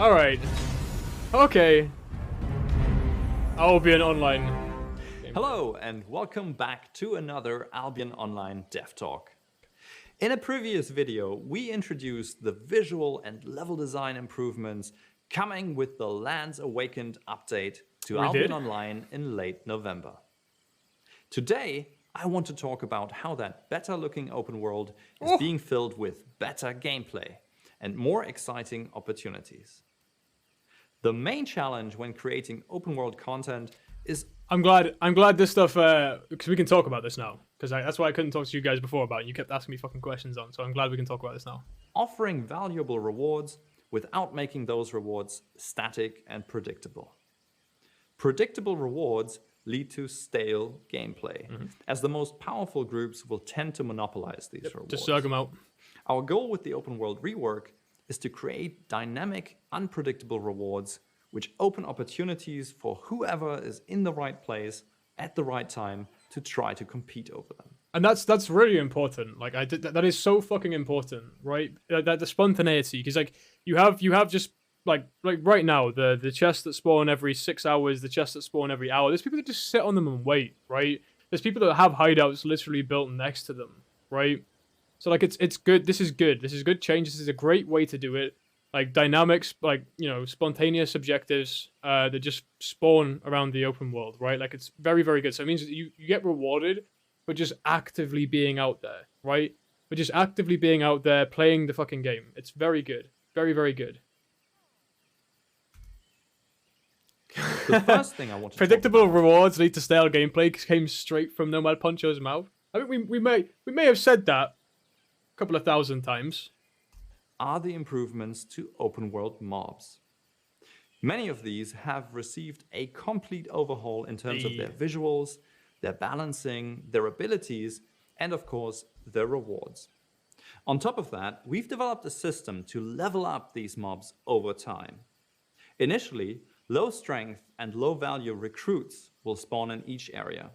Alright. Okay. Albion Online. Hello and welcome back to another Albion Online Dev Talk. In a previous video, we introduced the visual and level design improvements coming with the Lands Awakened update to Albion Online in late November. Today, I want to talk about how that better looking open world is being filled with better gameplay and more exciting opportunities. The main challenge when creating open world content is... I'm glad this stuff, because we can talk about this now. Because that's why I couldn't talk to you guys before about it. You kept asking me fucking questions on, so I'm glad we can talk about this now. Offering valuable rewards without making those rewards static and predictable. Predictable rewards lead to stale gameplay, as the most powerful groups will tend to monopolize these rewards. Just suck them out. Our goal with the open world rework is to create dynamic, unpredictable rewards which open opportunities for whoever is in the right place at the right time to try to compete over them. And that's really important. Like that is so fucking important, right? That the spontaneity, because like you have just like right now the chests that spawn every 6 hours, the chests that spawn every hour. There's people that just sit on them and wait, right? There's people that have hideouts literally built next to them, right? So like it's good. This is good. This is good change. This is a great way to do it. Like dynamics, like, you know, spontaneous objectives that just spawn around the open world, right? Like it's very, very good. So it means that you get rewarded for just actively being out there, right? For just actively being out there playing the fucking game. It's very good. Very, very good. The first thing I want to predictable rewards lead to stale gameplay came straight from NomadPoncho's mouth. I mean, we may have said that a couple of thousand times. Are the improvements to open world mobs. Many of these have received a complete overhaul in terms of their visuals, their balancing, their abilities, and of course, their rewards. On top of that, we've developed a system to level up these mobs over time. Initially, low strength and low value recruits will spawn in each area.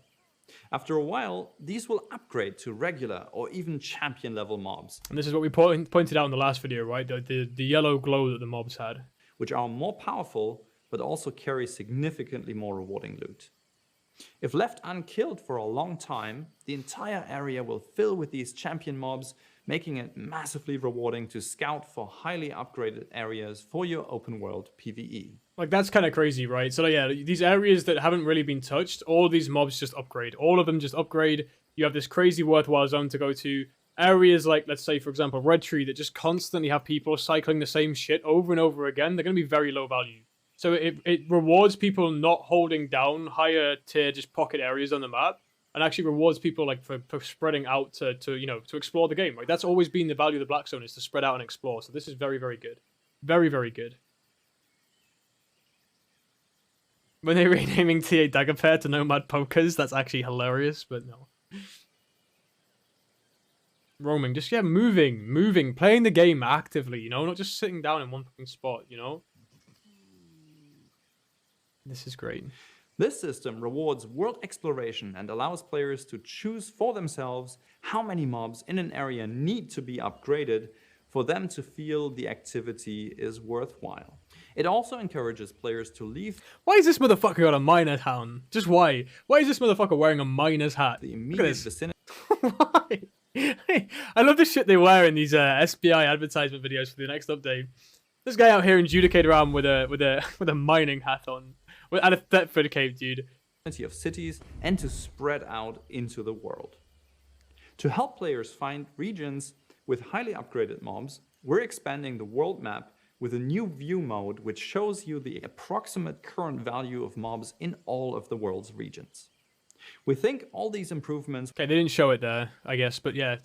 After a while, these will upgrade to regular or even champion level mobs. And this is what we pointed out in the last video, right? The yellow glow that the mobs had. Which are more powerful, but also carry significantly more rewarding loot. If left unkilled for a long time, the entire area will fill with these champion mobs, making it massively rewarding to scout for highly upgraded areas for your open world PvE. Like, that's kind of crazy, right? So, yeah, these areas that haven't really been touched, all these mobs just upgrade. All of them just upgrade. You have this crazy worthwhile zone to go to. Areas like, let's say, for example, Red Tree, that just constantly have people cycling the same shit over and over again. They're going to be very low value. So it rewards people not holding down higher tier just pocket areas on the map, and actually rewards people like for spreading out to you know, to explore the game. Right? That's always been the value of the Black Zone, is to spread out and explore. So this is very, very good. Very, very good. When they're renaming TA Dagger Pair to Nomad Pokers, that's actually hilarious, but no. Roaming, just, yeah, moving, playing the game actively, you know, not just sitting down in one fucking spot, you know? This is great. This system rewards world exploration and allows players to choose for themselves how many mobs in an area need to be upgraded for them to feel the activity is worthwhile. It also encourages players to leave... Why is this motherfucker got a miner's hat on? Just why? Why is this motherfucker wearing a miner's hat? The immediate vicinity... Why? I love the shit they wear in these SBI advertisement videos for the next update. This guy out here in Judicator arm with a mining hat on. At a Thetford cave, dude. ...of cities and to spread out into the world. To help players find regions with highly upgraded mobs, we're expanding the world map with a new view mode which shows you the approximate current value of mobs in all of the world's regions. We think all these improvements... Okay, they didn't show it there, I guess, but yeah,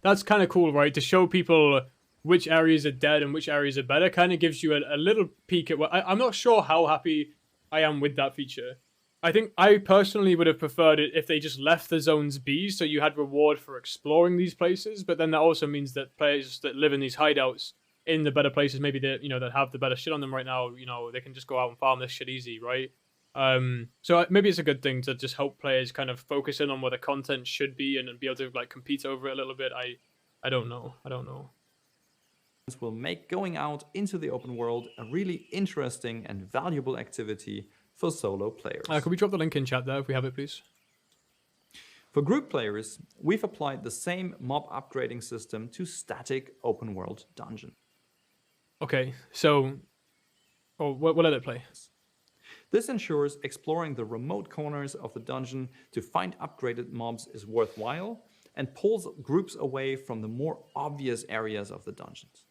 that's kind of cool, right? To show people which areas are dead and which areas are better kind of gives you a little peek at what... I'm not sure how happy I am with that feature. I think I personally would have preferred it if they just left the zones be, so you had reward for exploring these places, but then that also means that players that live in these hideouts in the better places, maybe that, you know, that have the better shit on them right now, you know, they can just go out and farm this shit easy, right? So maybe it's a good thing to just help players kind of focus in on where the content should be and be able to like compete over it a little bit. I don't know. will make going out into the open world a really interesting and valuable activity for solo players. Could we drop the link in chat there if we have it, please? For group players, we've applied the same mob upgrading system to static open world dungeons. Okay, so we'll let it play. This ensures exploring the remote corners of the dungeon to find upgraded mobs is worthwhile and pulls groups away from the more obvious areas of the dungeons.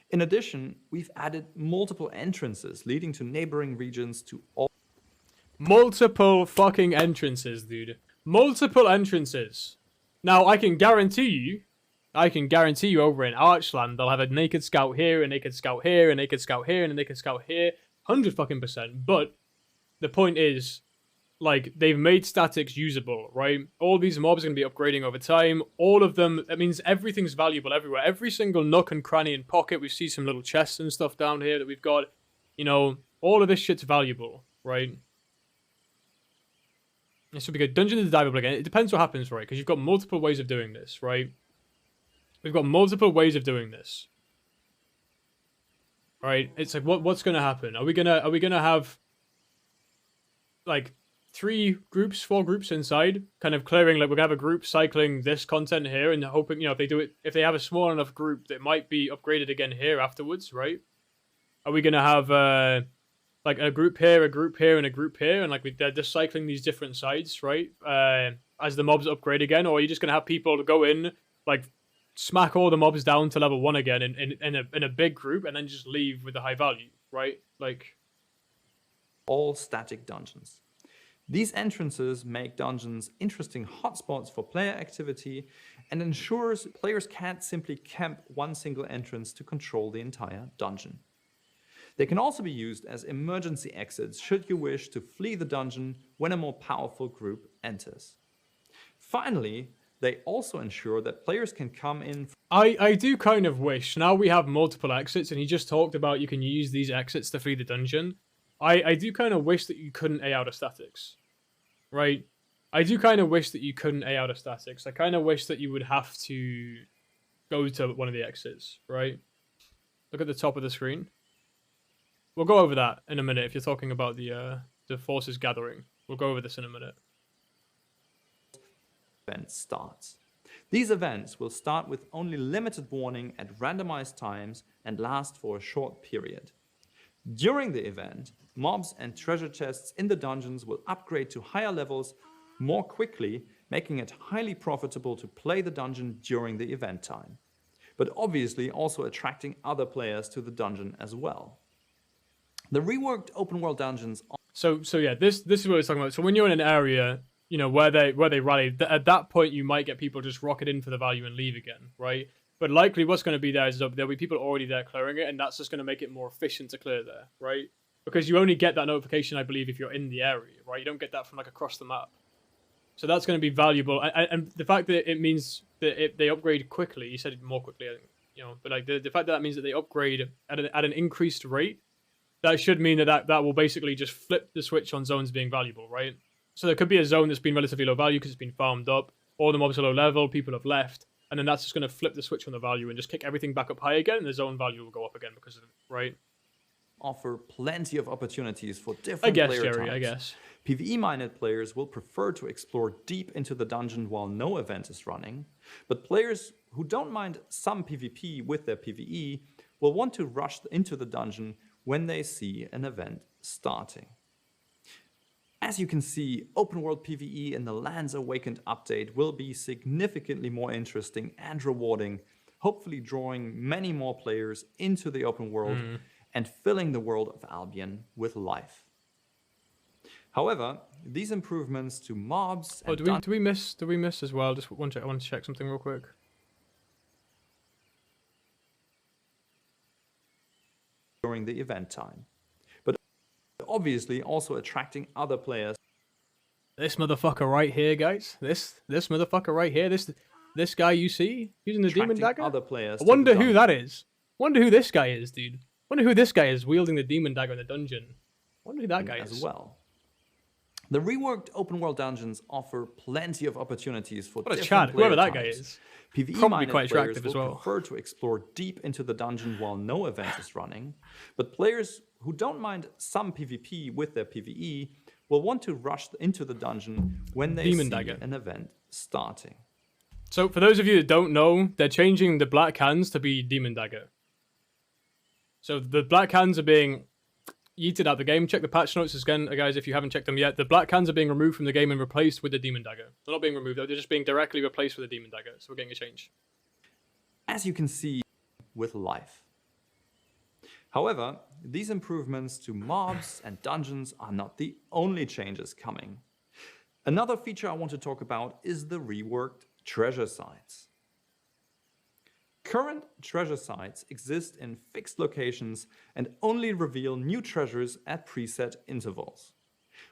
In addition, we've added multiple entrances leading to neighboring regions to all. Multiple fucking entrances, dude. Multiple entrances. Now, I can guarantee you over in Archland, they'll have a naked scout here, a naked scout here, a naked scout here, and a naked scout here. 100%. But the point is, like, they've made statics usable, right? All these mobs are going to be upgrading over time. All of them, that means everything's valuable everywhere. Every single nook and cranny and pocket, we see some little chests and stuff down here that we've got. You know, all of this shit's valuable, right? This would be good. Dungeon is diveable again. It depends what happens, right? Because you've got multiple ways of doing this, right? We've got multiple ways of doing this. Right? It's like, what's going to happen? Are we gonna have like 4 groups inside, kind of clearing, like we're gonna have a group cycling this content here and hoping, you know, if they have a small enough group that might be upgraded again here afterwards, right? Are we gonna have like a group here, and a group here, and like they're just cycling these different sides, right? As the mobs upgrade again, or are you just gonna have people to go in, like smack all the mobs down to level 1 again in a big group, and then just leave with the high value, right? Like all static dungeons. These entrances make dungeons interesting hotspots for player activity and ensures players can't simply camp one single entrance to control the entire dungeon. They can also be used as emergency exits should you wish to flee the dungeon when a more powerful group enters. Finally, they also ensure that players can come in. I do kind of wish, now we have multiple exits, and he just talked about you can use these exits to flee the dungeon. I do kind of wish that you couldn't A out of statics, right? I do kind of wish that you couldn't A out of statics. I kind of wish that you would have to go to one of the exits, right? Look at the top of the screen. We'll go over that in a minute if you're talking about the forces gathering. We'll go over this in a minute. Event starts. These events will start with only limited warning at randomized times and last for a short period. During the event, mobs and treasure chests in the dungeons will upgrade to higher levels more quickly, making it highly profitable to play the dungeon during the event time, but obviously also attracting other players to the dungeon as well. The reworked open world dungeons. So yeah, this is what we're talking about. So when you're in an area, you know, where they rally, at that point you might get people just rocket in for the value and leave again, right? But likely what's going to be there is there'll be people already there clearing it, and that's just going to make it more efficient to clear there, right? Because you only get that notification, I believe, if you're in the area, right? You don't get that from like across the map. So that's going to be valuable, and the fact that it means that they upgrade quickly. You said it more quickly, I think, you know. But like the fact that means that they upgrade at an increased rate, that should mean that will basically just flip the switch on zones being valuable, right? So there could be a zone that's been relatively low value because it's been farmed up, all the mobs are low level, people have left, and then that's just going to flip the switch on the value and just kick everything back up high again, and the zone value will go up again because of it, right? Offer plenty of opportunities for different player types. I guess. PvE-minded players will prefer to explore deep into the dungeon while no event is running, but players who don't mind some PvP with their PvE will want to rush into the dungeon when they see an event starting. As you can see, open world PvE in the Lands Awakened update will be significantly more interesting and rewarding, hopefully drawing many more players into the open world and filling the world of Albion with life. However, these improvements to mobs and do we miss as well? I want to check something real quick. During the event time, but obviously also attracting other players. This motherfucker right here, guys. This motherfucker right here. This guy you see using the demon dagger. Other players. I wonder who that is. Wonder who this guy is, dude. Wonder who this guy is wielding the demon dagger in the dungeon. Wonder who that guy is. As well. The reworked open world dungeons offer plenty of opportunities for What a different Chad, whoever player that guy types. is. PvE Probably minded quite players attractive as will well. prefer to explore deep into the dungeon while no event is running, but players who don't mind some PvP with their PvE will want to rush into the dungeon when they Demon see Dagger. an event starting. So for those of you that don't know, they're changing the black hands to be Demon Dagger. So the black hands are being yeeted out the game. Check the patch notes again, guys, if you haven't checked them yet. The black hands are being removed from the game and replaced with the Demon Dagger. They're not being removed, they're just being directly replaced with the Demon Dagger. So we're getting a change. As you can see with life. However, these improvements to mobs and dungeons are not the only changes coming. Another feature I want to talk about is the reworked treasure sites. Current treasure sites exist in fixed locations and only reveal new treasures at preset intervals.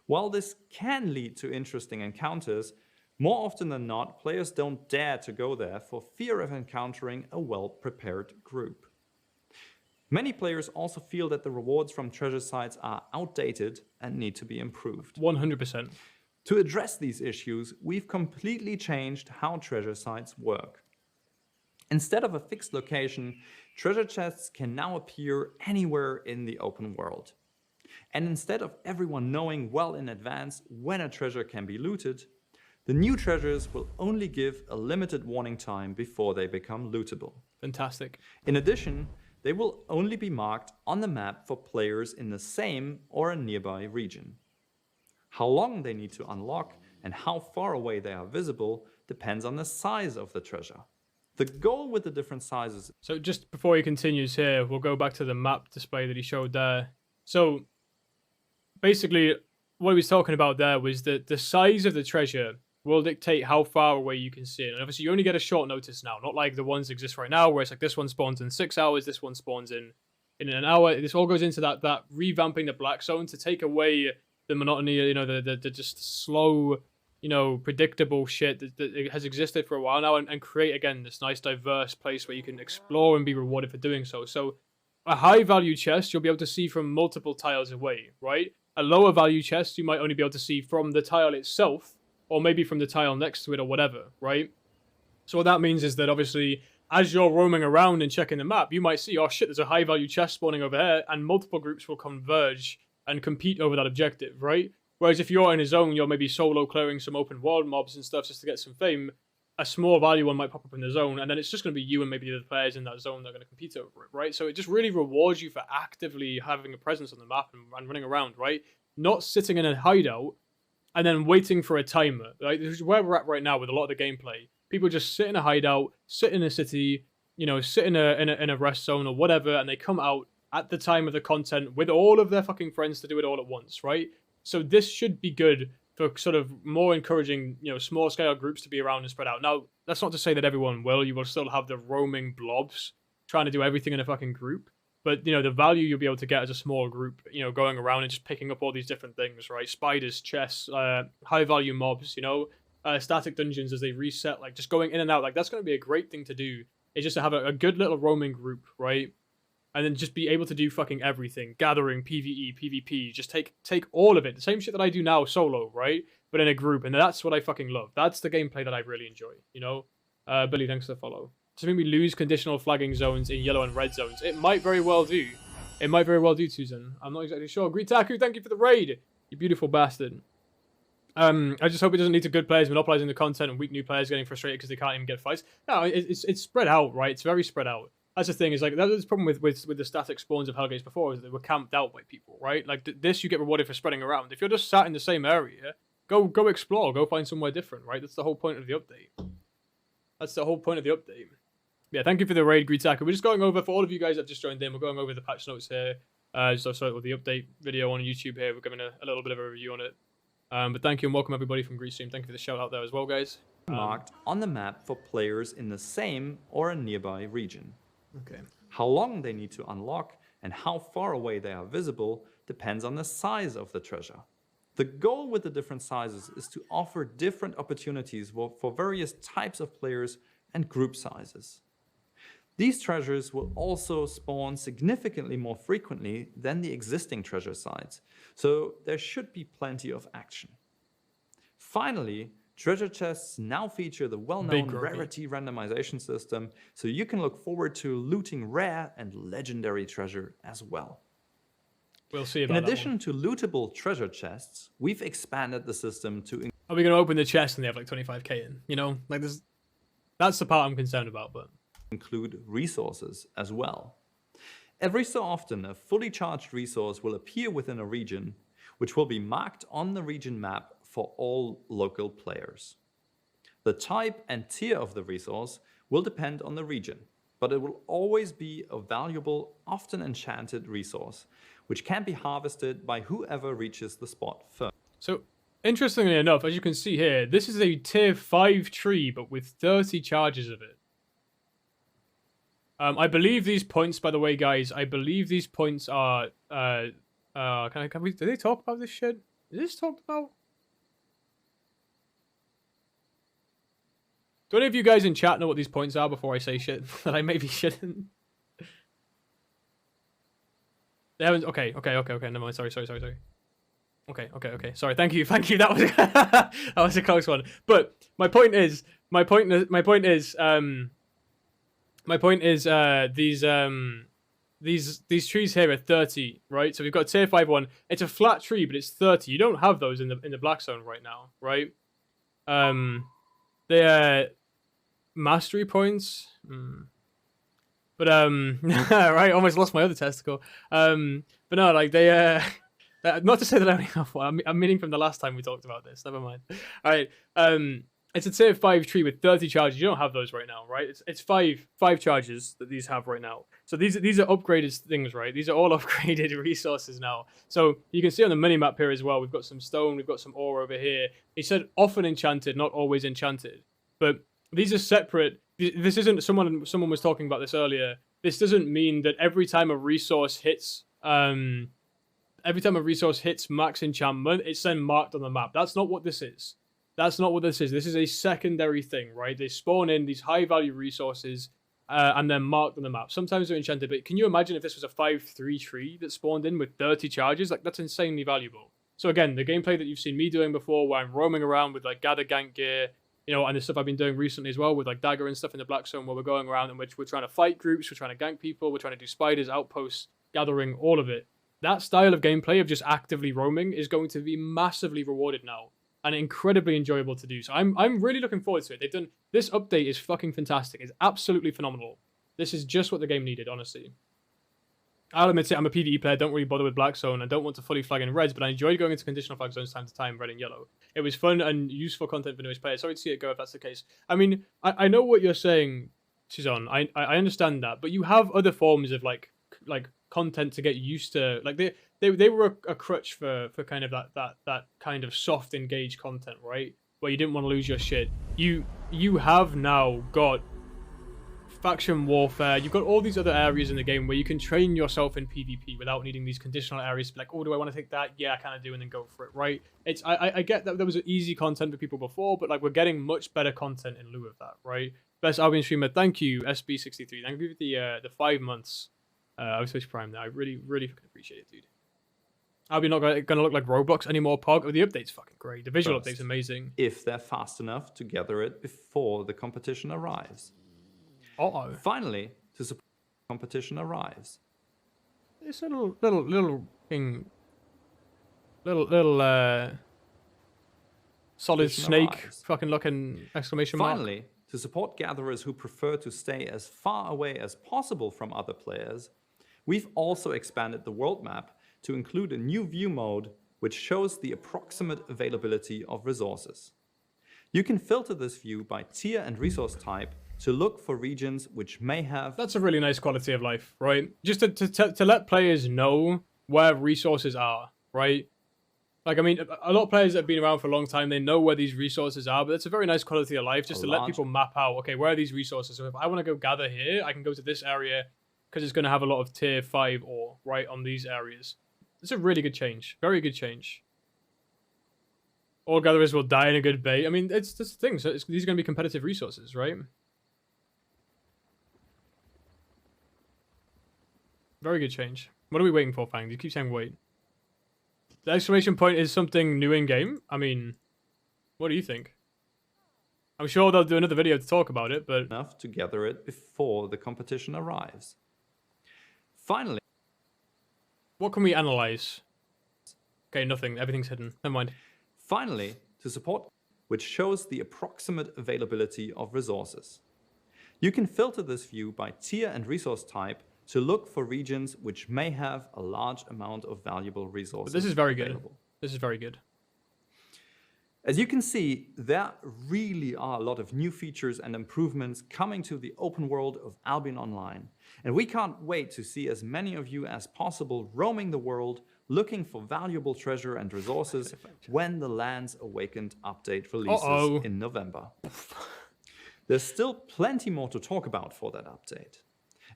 While this can lead to interesting encounters, more often than not, players don't dare to go there for fear of encountering a well-prepared group. Many players also feel that the rewards from treasure sites are outdated and need to be improved. 100%. To address these issues, we've completely changed how treasure sites work. Instead of a fixed location, treasure chests can now appear anywhere in the open world. And instead of everyone knowing well in advance when a treasure can be looted, the new treasures will only give a limited warning time before they become lootable. Fantastic. In addition, they will only be marked on the map for players in the same or a nearby region. How long they need to unlock and how far away they are visible depends on the size of the treasure. The goal with the different sizes... So just before he continues here, we'll go back to the map display that he showed there. So basically, what he was talking about there was that the size of the treasure will dictate how far away you can see it. And obviously, you only get a short notice now, not like the ones that exist right now, where it's like this one spawns in 6 hours, this one spawns in an hour. This all goes into that revamping the black zone to take away the monotony, you know, the just slow, you know, predictable shit that has existed for a while now, and create again this nice diverse place where you can explore and be rewarded for doing so. So a high value chest you'll be able to see from multiple tiles away, right? A lower value chest you might only be able to see from the tile itself, or maybe from the tile next to it or whatever, right? So what that means is that obviously as you're roaming around and checking the map, you might see, oh shit, there's a high value chest spawning over here, and multiple groups will converge and compete over that objective, right? Whereas if you're in a zone, you're maybe solo clearing some open world mobs and stuff just to get some fame, a small value one might pop up in the zone, and then it's just going to be you and maybe the other players in that zone that are going to compete over it, right? So it just really rewards you for actively having a presence on the map and running around, right? Not sitting in a hideout and then waiting for a timer. Like, this is where we're at right now with a lot of the gameplay. People just sit in a hideout, sit in a city, you know, sit in a rest zone or whatever, and they come out at the time of the content with all of their fucking friends to do it all at once, right? So this should be good for sort of more encouraging, you know, small scale groups to be around and spread out. Now, that's not to say that everyone will. You will still have the roaming blobs trying to do everything in a fucking group. But, you know, the value you'll be able to get as a small group, you know, going around and just picking up all these different things, right? Spiders, chests, high value mobs, you know, static dungeons as they reset, like just going in and out. Like, that's going to be a great thing to do. It's just to have a good little roaming group, right? And then just be able to do fucking everything. Gathering, PvE, PvP. Just take all of it. The same shit that I do now solo, right? But in a group. And that's what I fucking love. That's the gameplay that I really enjoy, you know? Billy, thanks for the follow. Does it mean we lose conditional flagging zones in yellow and red zones? It might very well do. It might very well do, Susan. I'm not exactly sure. Gritaku, thank you for the raid. You beautiful bastard. I just hope it doesn't lead to good players monopolizing the content and weak new players getting frustrated because they can't even get fights. No, it's spread out, right? It's very spread out. That's the thing, is like, that was the problem with the static spawns of Hellgates before, is that they were camped out by people, right? Like, this you get rewarded for spreading around. If you're just sat in the same area, go explore, go find somewhere different, right? That's the whole point of the update. That's the whole point of the update. Yeah, thank you for the raid, Greedtacker. We're just going over, for all of you guys that just joined in, we're going over the patch notes here. So with the update video on YouTube here, we're giving a little bit of a review on it. But thank you and welcome everybody from GreedStream. Thank you for the shout out there as well, guys. marked on the map for players in the same or a nearby region. Okay. How long they need to unlock and how far away they are visible depends on the size of the treasure. The goal with the different sizes is to offer different opportunities for various types of players and group sizes. These treasures will also spawn significantly more frequently than the existing treasure sites, so there should be plenty of action. Finally, treasure chests now feature the well-known rarity randomization system, so you can look forward to looting rare and legendary treasure as well. We'll see about In addition to lootable treasure chests, we've expanded the system to Are we going to open the chest and they have like 25k in? You know, like this. That's the part I'm concerned about, but include resources as well. Every so often, a fully charged resource will appear within a region, which will be marked on the region map for all local players. The type and tier of the resource will depend on the region, but it will always be a valuable, often enchanted resource, which can be harvested by whoever reaches the spot first. So, interestingly enough, as you can see here, this is a tier 5 tree, but with 30 charges of it. I believe these points, by the way, guys, I believe these points are, do they talk about this shit? Is this talked about? Do any of you guys in chat know what these points are before I say shit that I maybe shouldn't? They haven't. Okay. Never mind. Sorry. Okay. Sorry. Thank you. That was that was a close one. But my point is these trees here are 30, right? So we've got a tier 5 one. It's a flat tree, but it's 30. You don't have those in the black zone right now, right? They're mastery points. But right, almost lost my other testicle. But no, like they not to say that I only have one. I'm meaning from the last time we talked about this. Never mind. All right. It's a tier 5 tree with 30 charges. You don't have those right now, right? It's five charges that these have right now. So these are upgraded things, right? These are all upgraded resources now. So you can see on the minimap here as well, we've got some stone, we've got some ore over here. He said often enchanted, not always enchanted. But these are separate. This isn't, someone was talking about this earlier. This doesn't mean that every time a resource hits max enchantment, it's then marked on the map. That's not what this is. This is a secondary thing, right? They spawn in these high-value resources and they're marked on the map. Sometimes they're enchanted, but can you imagine if this was a 5-3 tree that spawned in with 30 charges? Like, that's insanely valuable. So again, the gameplay that you've seen me doing before, where I'm roaming around with like gather gank gear, you know, and the stuff I've been doing recently as well with like dagger and stuff in the black zone, where we're going around and we're trying to fight groups, we're trying to gank people, we're trying to do spiders, outposts, gathering, all of it. That style of gameplay of just actively roaming is going to be massively rewarded now and incredibly enjoyable to do. So I'm really looking forward to it. They've done this update is fucking fantastic. It's absolutely phenomenal. This is just what the game needed, honestly. I'll admit it, I'm a PvE player, don't really bother with black zone, I don't want to fully flag in reds, but I enjoyed going into conditional flag zones time to time, red and yellow. It was fun and useful content for newest players. Sorry to see it go if that's the case. I mean, I know what you're saying, Chizon. I understand that, but you have other forms of like content to get used to. Like they were a crutch for kind of that kind of soft engaged content, right? Where you didn't want to lose your shit. You have now got faction warfare. You've got all these other areas in the game where you can train yourself in PvP without needing these conditional areas to be like, oh, do I want to take that? Yeah, I kind of do, and then go for it, right? It's I get that there was easy content for people before, but like we're getting much better content in lieu of that, right? Best Albion streamer, thank you, SB63. Thank you for the 5 months of Twitch Prime there. I really fucking appreciate it, dude. Albion not going to look like Roblox anymore, Pog. Oh, the update's fucking great. The visual update's amazing. If they're fast enough to gather it before the competition arrives. Finally, to support the competition arrives. This little solid snake fucking looking exclamation mark. Finally, to support gatherers who prefer to stay as far away as possible from other players, we've also expanded the world map to include a new view mode which shows the approximate availability of resources. You can filter this view by tier and resource type to look for regions which may have... That's a really nice quality of life, right? Just to let players know where resources are, right? Like, I mean, a lot of players that have been around for a long time, they know where these resources are, but it's a very nice quality of life just to let people map out, okay, where are these resources? So if I want to go gather here, I can go to this area because it's going to have a lot of tier 5 ore, right, on these areas. It's a really good change. Very good change. All gatherers will die in a good bait. I mean, it's the thing. So these are going to be competitive resources, right? Very good change. What are we waiting for, Fang? You keep saying wait. The exclamation point is something new in game. I mean, What do you think? I'm sure they'll do another video to talk about it, but enough to gather it before the competition arrives. Finally, what can we analyze? Okay, nothing. Everything's hidden. Never mind. Finally, to support, which shows the approximate availability of resources. You can filter this view by tier and resource type to look for regions which may have a large amount of valuable resources. But this is very available. good. This is very good. As you can see, there really are a lot of new features and improvements coming to the open world of Albion Online. And we can't wait to see as many of you as possible roaming the world, looking for valuable treasure and resources when the Lands Awakened update releases in November. There's still plenty more to talk about for that update.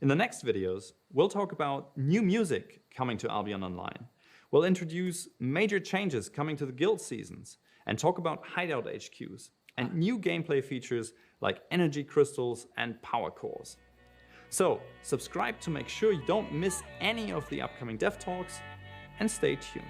In the next videos, we'll talk about new music coming to Albion Online. We'll introduce major changes coming to the guild seasons and talk about hideout HQs and new gameplay features like energy crystals and power cores. So subscribe to make sure you don't miss any of the upcoming dev talks and stay tuned.